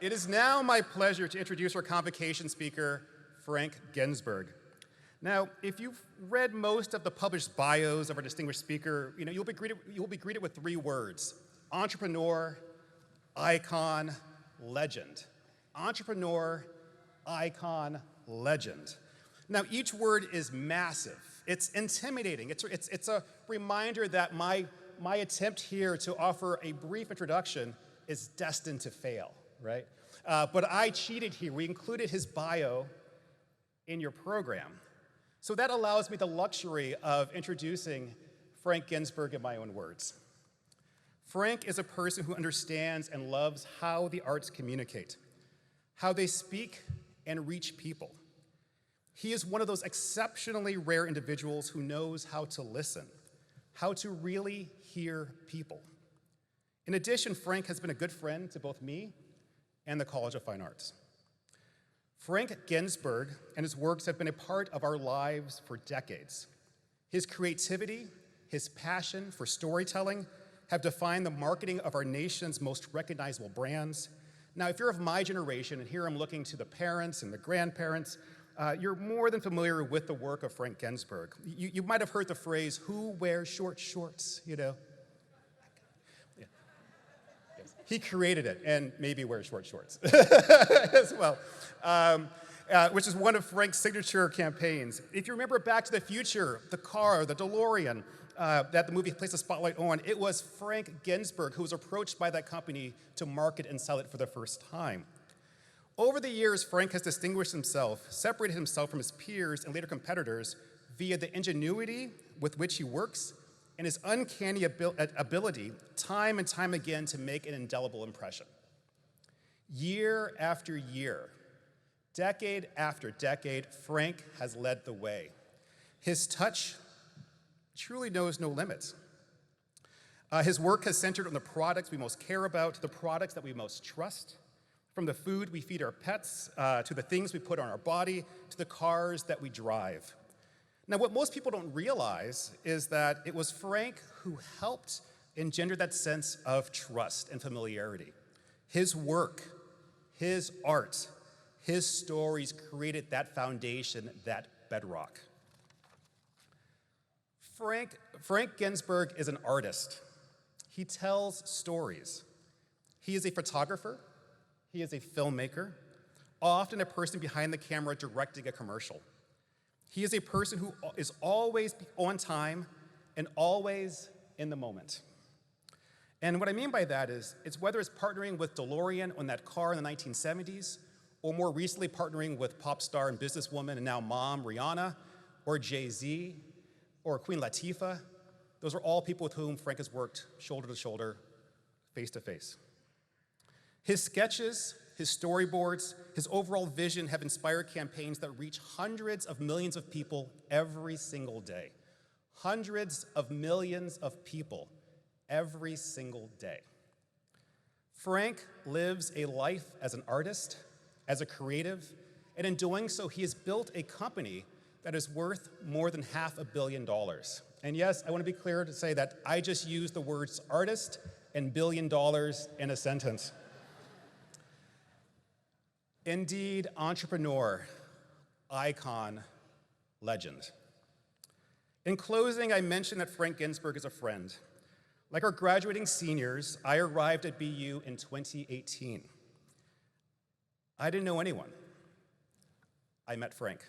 It is now my pleasure to introduce our Convocation speaker, Frank Ginsberg. Now, if you've read most of the published bios of our distinguished speaker, you'll be greeted with three words: entrepreneur, icon, legend. Entrepreneur, icon, legend. Now, each word is massive. It's intimidating. It's a reminder that my attempt here to offer a brief introduction is destined to fail, right? But I cheated here. We included his bio in your program. So that allows me the luxury of introducing Frank Ginsberg in my own words. Frank is a person who understands and loves how the arts communicate, how they speak and reach people. He is one of those exceptionally rare individuals who knows how to listen, how to really hear people. In addition, Frank has been a good friend to both me and the College of Fine Arts. Frank Ginsberg and his works have been a part of our lives for decades. His creativity, his passion for storytelling have defined the marketing of our nation's most recognizable brands. Now, if you're of my generation, and here I'm looking to the parents and the grandparents, you're more than familiar with the work of Frank Ginsberg. You might have heard the phrase, "Who wears short shorts?" Yeah. He created it, and maybe wears short shorts as well, which is one of Frank's signature campaigns. If you remember Back to the Future, the car, the DeLorean, that the movie placed a spotlight on, it was Frank Ginsberg who was approached by that company to market and sell it for the first time. Over the years, Frank has distinguished himself, separated himself from his peers and later competitors via the ingenuity with which he works and his uncanny ability, time and time again, to make an indelible impression. Year after year, decade after decade, Frank has led the way. His touch truly knows no limits. His work has centered on the products we most care about, the products that we most trust, from the food we feed our pets, to the things we put on our body, to the cars that we drive. Now, what most people don't realize is that it was Frank who helped engender that sense of trust and familiarity. His work, his art, his stories created that foundation, that bedrock. Frank Ginsberg is an artist. He tells stories. He is a photographer. He is a filmmaker, often a person behind the camera directing a commercial. He is a person who is always on time and always in the moment. And what I mean by that is, it's whether it's partnering with DeLorean on that car in the 1970s, or more recently partnering with pop star and businesswoman and now mom Rihanna, or Jay-Z, or Queen Latifah. Those are all people with whom Frank has worked shoulder to shoulder, face to face. His sketches, his storyboards, his overall vision have inspired campaigns that reach hundreds of millions of people every single day. Hundreds of millions of people every single day. Frank lives a life as an artist, as a creative, and in doing so, he has built a company that is worth more than $500 million. And yes, I want to be clear to say that I just used the words artist and $1 billion in a sentence. Indeed, entrepreneur, icon, legend. In closing, I mentioned that Frank Ginsberg is a friend. Like our graduating seniors, I arrived at BU in 2018. I didn't know anyone. I met Frank.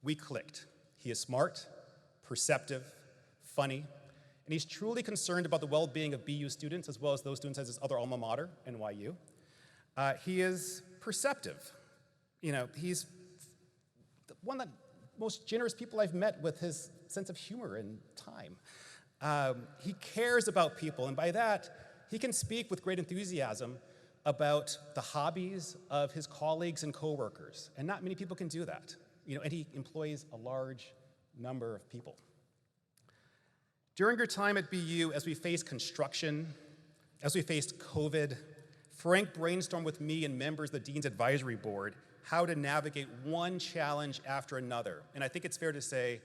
We clicked. He is smart, perceptive, funny, and he's truly concerned about the well-being of BU students as well as those students at his other alma mater, NYU. He is perceptive. He's one of the most generous people I've met with his sense of humor and time. He cares about people, and by that, he can speak with great enthusiasm about the hobbies of his colleagues and coworkers, and not many people can do that. And he employs a large number of people. During your time at BU, as we faced construction, as we faced COVID, Frank brainstormed with me and members of the Dean's Advisory Board how to navigate one challenge after another. And I think it's fair to say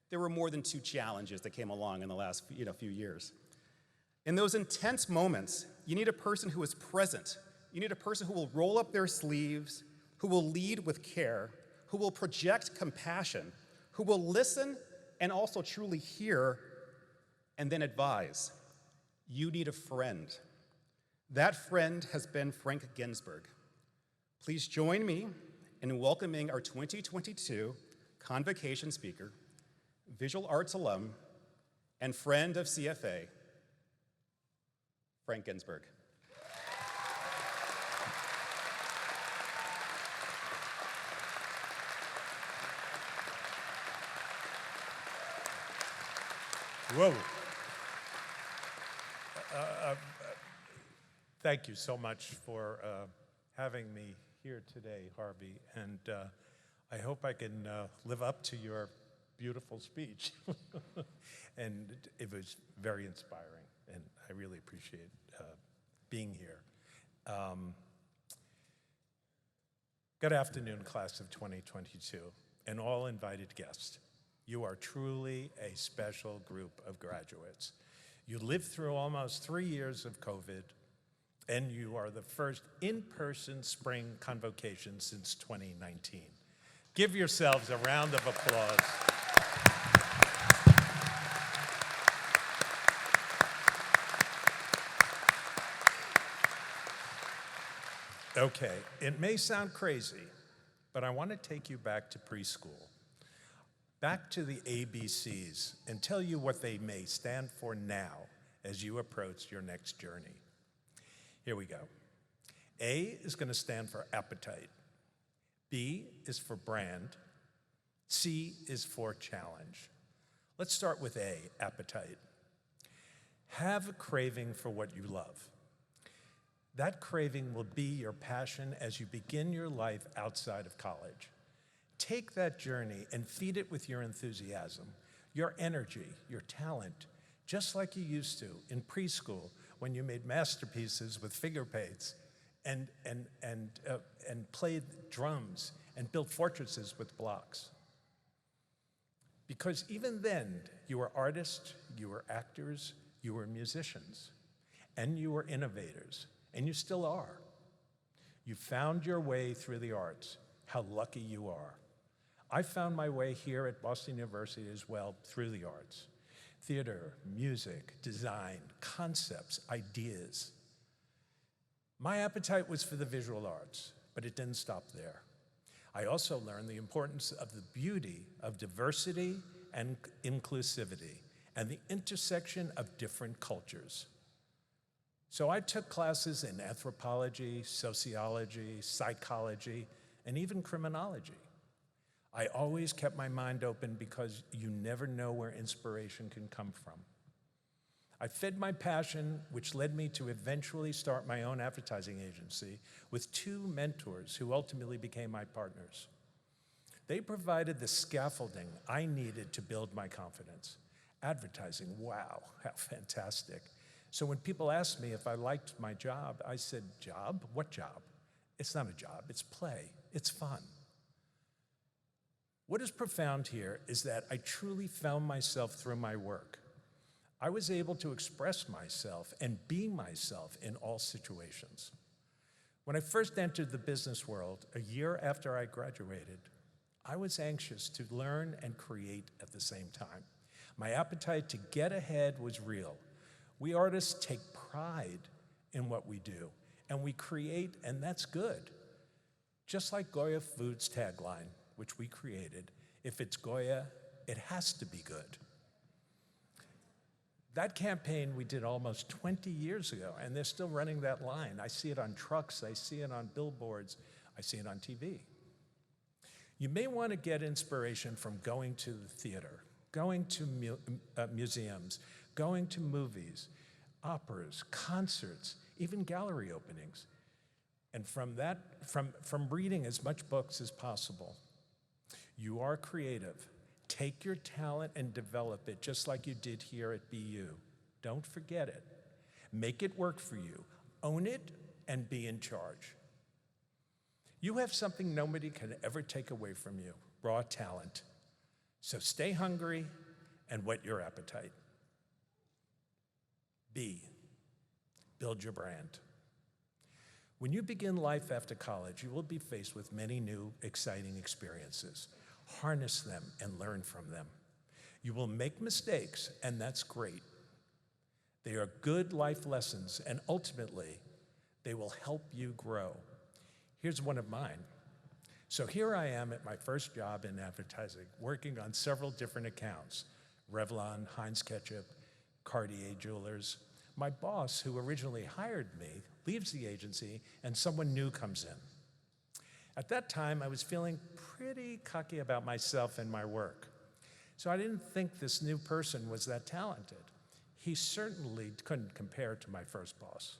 there were more than 2 challenges that came along in the last few years. In those intense moments, you need a person who is present, you need a person who will roll up their sleeves, who will lead with care, who will project compassion, who will listen and also truly hear and then advise. You need a friend. That friend has been Frank Ginsberg. Please join me in welcoming our 2022 Convocation speaker, visual arts alum, and friend of CFA, Frank Ginsberg. Whoa. Thank you so much for having me here today, Harvey, and I hope I can live up to your beautiful speech. And it was very inspiring, and I really appreciate being here. Good afternoon, class of 2022, and all invited guests. You are truly a special group of graduates. You lived through almost 3 years of COVID, and you are the first in-person spring convocation since 2019. Give yourselves a round of applause. Okay, it may sound crazy, but I want to take you back to preschool, back to the ABCs, and tell you what they may stand for now as you approach your next journey. Here we go. A is going to stand for appetite. B is for brand. C is for challenge. Let's start with A, appetite. Have a craving for what you love. That craving will be your passion as you begin your life outside of college. Take that journey and feed it with your enthusiasm, your energy, your talent, just like you used to in preschool when you made masterpieces with figure paints and played drums and built fortresses with blocks. Because even then, you were artists, you were actors, you were musicians, and you were innovators, and you still are. You found your way through the arts. How lucky you are. I found my way here at Boston University as well through the arts. Theater, music, design, concepts, ideas. My appetite was for the visual arts, but it didn't stop there. I also learned the importance of the beauty of diversity and inclusivity and the intersection of different cultures. So I took classes in anthropology, sociology, psychology, and even criminology. I always kept my mind open because you never know where inspiration can come from. I fed my passion, which led me to eventually start my own advertising agency with 2 mentors who ultimately became my partners. They provided the scaffolding I needed to build my confidence. Advertising, wow, how fantastic. So when people asked me if I liked my job, I said, job? What job? It's not a job, it's play, it's fun. What is profound here is that I truly found myself through my work. I was able to express myself and be myself in all situations. When I first entered the business world, a year after I graduated, I was anxious to learn and create at the same time. My appetite to get ahead was real. We artists take pride in what we do, and we create, and that's good. Just like Goya Foods' tagline, which we created, if it's Goya, it has to be good. That campaign we did almost 20 years ago, and they're still running that line. I see it on trucks, I see it on billboards, I see it on TV. You may want to get inspiration from going to the theater, going to museums, going to movies, operas, concerts, even gallery openings. And from reading as much books as possible. You are creative. Take your talent and develop it just like you did here at BU. Don't forget it. Make it work for you. Own it and be in charge. You have something nobody can ever take away from you, raw talent. So stay hungry and whet your appetite. B, build your brand. When you begin life after college, you will be faced with many new, exciting experiences. Harness them and learn from them. You will make mistakes, and that's great. They are good life lessons, and ultimately, they will help you grow. Here's one of mine. So here I am at my first job in advertising, working on several different accounts: Revlon, Heinz Ketchup, Cartier Jewelers. My boss, who originally hired me, leaves the agency, and someone new comes in. At that time, I was feeling pretty cocky about myself and my work. So I didn't think this new person was that talented. He certainly couldn't compare to my first boss.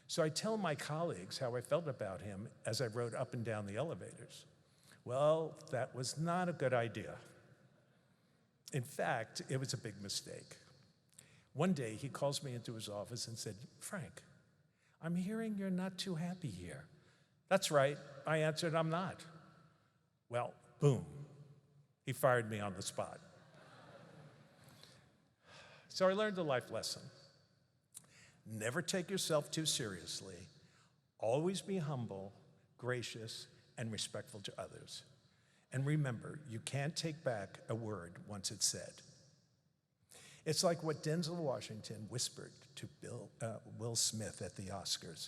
So I tell my colleagues how I felt about him as I rode up and down the elevators. Well, that was not a good idea. In fact, it was a big mistake. One day, he calls me into his office and said, "Frank, I'm hearing you're not too happy here." "That's right," I answered, "I'm not." Well, boom, he fired me on the spot. So I learned a life lesson. Never take yourself too seriously. Always be humble, gracious, and respectful to others. And remember, you can't take back a word once it's said. It's like what Denzel Washington whispered to Will Smith at the Oscars: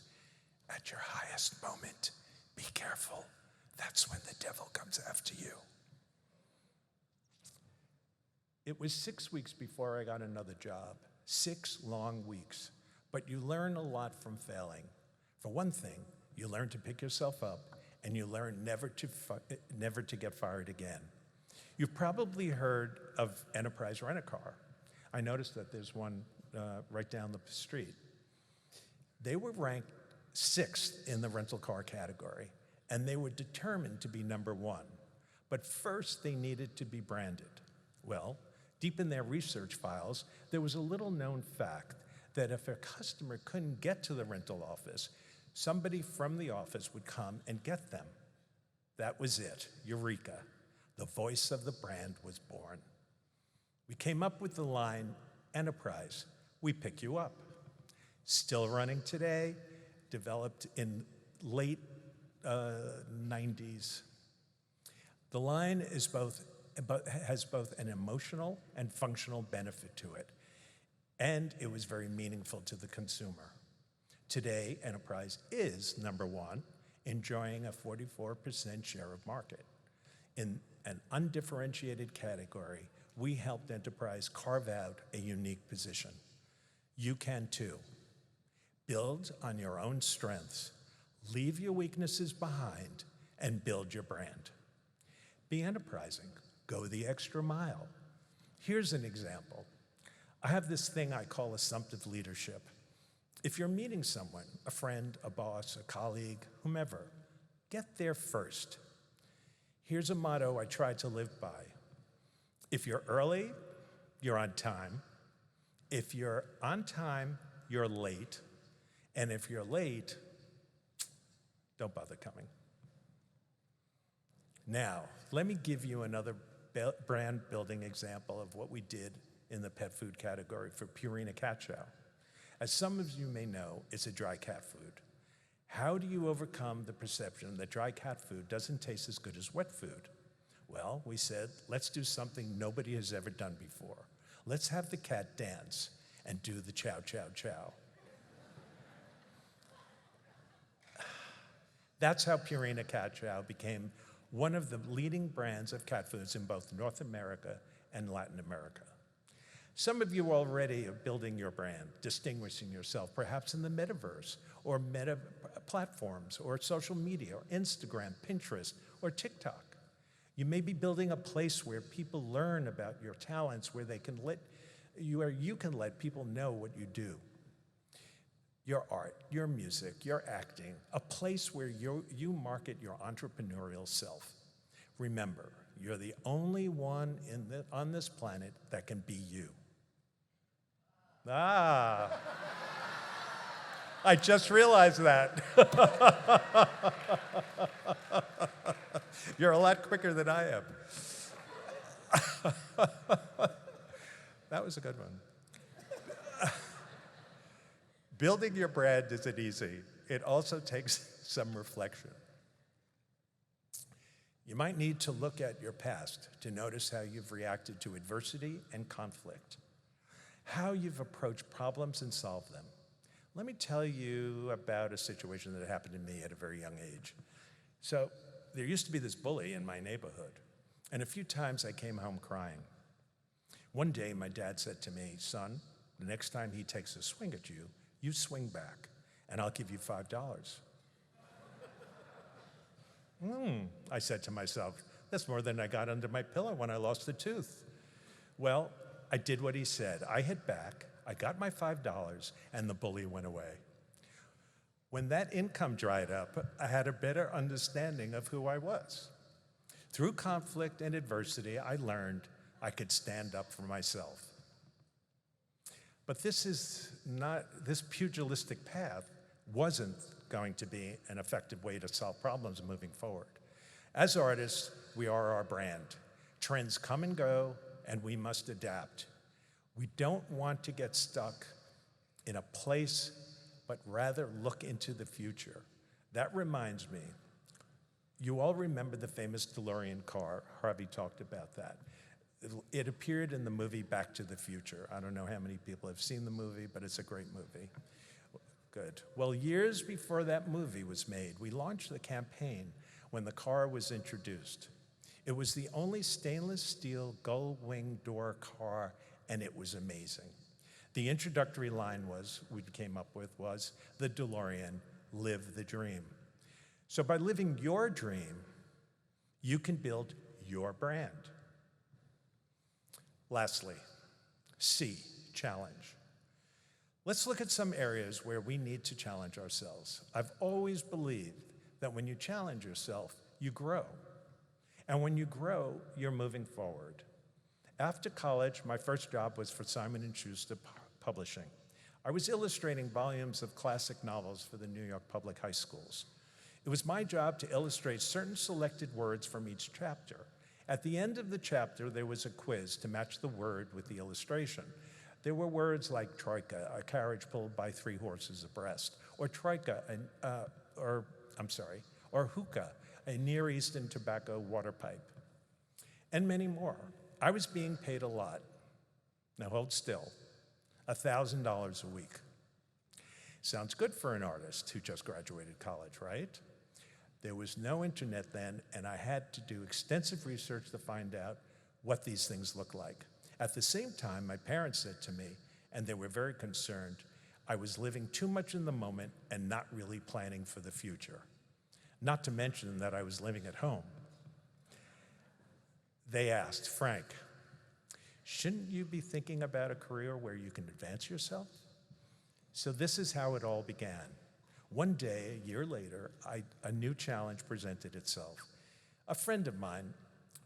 "At your highest moment, be careful. That's when the devil comes after you." It was 6 weeks before I got another job, 6 long weeks. But you learn a lot from failing. For one thing, you learn to pick yourself up, and you learn never to get fired again. You've probably heard of Enterprise Rent-A-Car. I noticed that there's one right down the street. They were ranked 6th in the rental car category, and they were determined to be number 1. But first, they needed to be branded. Well, deep in their research files, there was a little-known fact that if a customer couldn't get to the rental office, somebody from the office would come and get them. That was it. Eureka. The voice of the brand was born. We came up with the line, "Enterprise, we pick you up." Still running today, developed in late 90s. The line has both an emotional and functional benefit to it, and it was very meaningful to the consumer. Today, Enterprise is number 1, enjoying a 44% share of market. In an undifferentiated category, we helped Enterprise carve out a unique position. You can too. Build on your own strengths, leave your weaknesses behind, and build your brand. Be enterprising. Go the extra mile. Here's an example. I have this thing I call assumptive leadership. If you're meeting someone, a friend, a boss, a colleague, whomever, get there first. Here's a motto I try to live by. If you're early, you're on time. If you're on time, you're late. And if you're late, don't bother coming. Now, let me give you another brand building example of what we did in the pet food category for Purina Cat Chow. As some of you may know, it's a dry cat food. How do you overcome the perception that dry cat food doesn't taste as good as wet food? Well, we said, let's do something nobody has ever done before. Let's have the cat dance and do the chow, chow, chow. That's how Purina Cat Chow became one of the leading brands of cat foods in both North America and Latin America. Some of you already are building your brand, distinguishing yourself, perhaps in the metaverse, or meta platforms, or social media, or Instagram, Pinterest, or TikTok. You may be building a place where people learn about your talents, where you can let people know what you do. Your art, your music, your acting, a place where you market your entrepreneurial self. Remember, you're the only one on this planet that can be you. I just realized that. You're a lot quicker than I am. That was a good one. Building your brand isn't easy. it also takes some reflection. You might need to look at your past to notice how you've reacted to adversity and conflict, how you've approached problems and solved them. Let me tell you about a situation that happened to me at a very young age. So there used to be this bully in my neighborhood, and a few times I came home crying. One day my dad said to me, "Son, the next time he takes a swing at you, you swing back, and I'll give you $5. I said to myself, that's more than I got under my pillow when I lost a tooth. Well, I did what he said. I hit back, I got my $5, and the bully went away. When that income dried up, I had a better understanding of who I was. Through conflict and adversity, I learned I could stand up for myself. But this pugilistic path wasn't going to be an effective way to solve problems moving forward. As artists, we are our brand. Trends come and go, and we must adapt. We don't want to get stuck in a place, but rather look into the future. That reminds me, you all remember the famous DeLorean car. Harvey talked about that. It appeared in the movie Back to the Future. I don't know how many people have seen the movie, but it's a great movie. Good. Well, years before that movie was made, we launched the campaign when the car was introduced. It was the only stainless steel gull-wing door car, and it was amazing. The introductory line we came up with was, "The DeLorean, live the dream." So by living your dream, you can build your brand. Lastly, C, challenge. Let's look at some areas where we need to challenge ourselves. I've always believed that when you challenge yourself, you grow. And when you grow, you're moving forward. After college, my first job was for Simon & Schuster Publishing. I was illustrating volumes of classic novels for the New York public high schools. It was my job to illustrate certain selected words from each chapter. At the end of the chapter, there was a quiz to match the word with the illustration. There were words like troika, a carriage pulled by 3 horses abreast, or troika, or hookah, a Near Eastern tobacco water pipe, and many more. I was being paid a lot. Now hold still, $1,000 a week. Sounds good for an artist who just graduated college, right? There was no internet then, and I had to do extensive research to find out what these things look like. At the same time, my parents said to me, and they were very concerned, I was living too much in the moment and not really planning for the future. Not to mention that I was living at home. They asked, "Frank, shouldn't you be thinking about a career where you can advance yourself?" So this is how it all began. One day, a year later, a new challenge presented itself. A friend of mine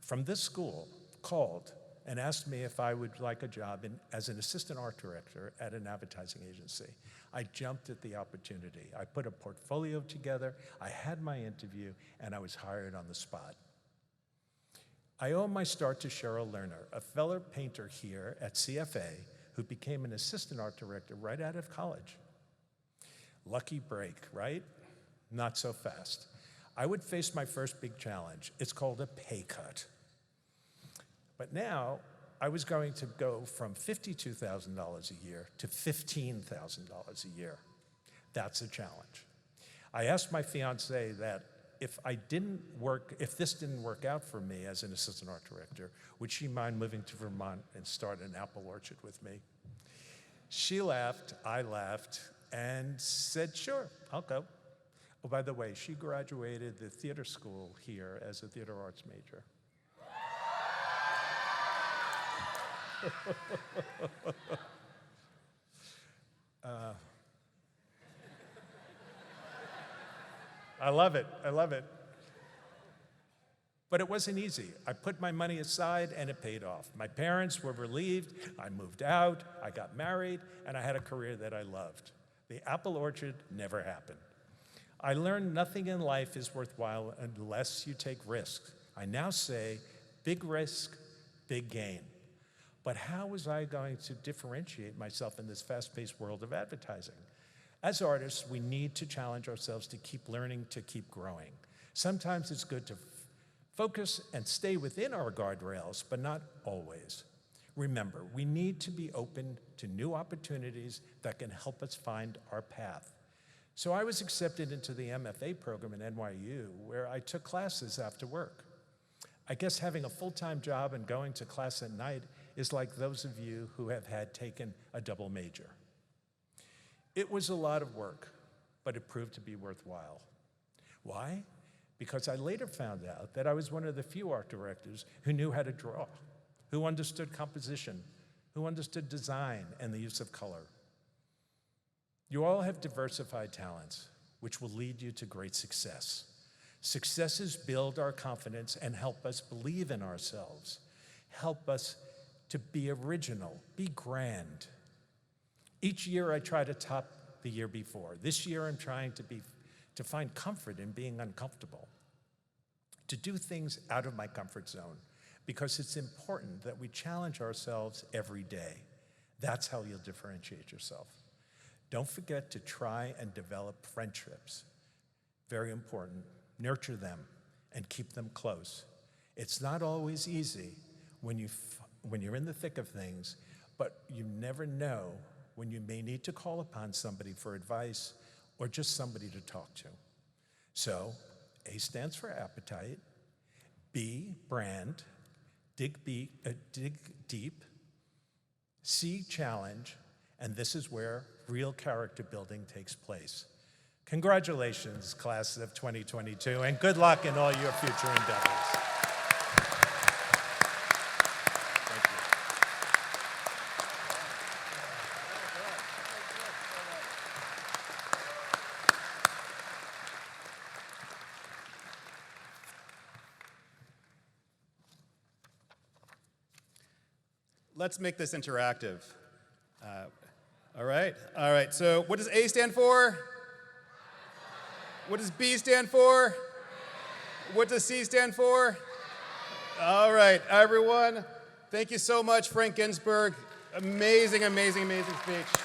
from this school called and asked me if I would like a job as an assistant art director at an advertising agency. I jumped at the opportunity. I put a portfolio together, I had my interview, and I was hired on the spot. I owe my start to Cheryl Lerner, a fellow painter here at CFA who became an assistant art director right out of college. Lucky break, right? Not so fast. I would face my first big challenge. It's called a pay cut. But now, I was going to go from $52,000 a year to $15,000 a year. That's a challenge. I asked my fiance that if this didn't work out for me as an assistant art director, would she mind moving to Vermont and start an apple orchard with me? She laughed, I laughed, and said, sure, I'll go. Oh, by the way, she graduated the theater school here as a theater arts major. I love it, I love it. But it wasn't easy. I put my money aside and it paid off. My parents were relieved, I moved out, I got married, and I had a career that I loved. The apple orchard never happened. I learned nothing in life is worthwhile unless you take risks. I now say, big risk, big gain. But how was I going to differentiate myself in this fast-paced world of advertising? As artists, we need to challenge ourselves to keep learning, to keep growing. Sometimes it's good to focus and stay within our guardrails, but not always. Remember, we need to be open to new opportunities that can help us find our path. So I was accepted into the MFA program at NYU, where I took classes after work. I guess having a full-time job and going to class at night is like those of you who have had taken a double major. It was a lot of work, but it proved to be worthwhile. Why? Because I later found out that I was one of the few art directors who knew how to draw, who understood composition, who understood design and the use of color. You all have diversified talents, which will lead you to great success. Successes build our confidence and help us believe in ourselves, help us to be original, be grand. Each year I try to top the year before. This year I'm trying to find comfort in being uncomfortable, to do things out of my comfort zone, because it's important that we challenge ourselves every day. That's how you'll differentiate yourself. Don't forget to try and develop friendships. Very important. Nurture them and keep them close. It's not always easy when you're in the thick of things, but you never know when you may need to call upon somebody for advice or just somebody to talk to. So, A stands for appetite, B, brand, dig deep, C, challenge, and this is where real character building takes place. Congratulations, class of 2022, and good luck in all your future endeavors. Thank you. Let's make this interactive. All right, so what does A stand for? What does B stand for? What does C stand for? All right, everyone, thank you so much, Frank Ginsberg. Amazing, amazing, amazing speech.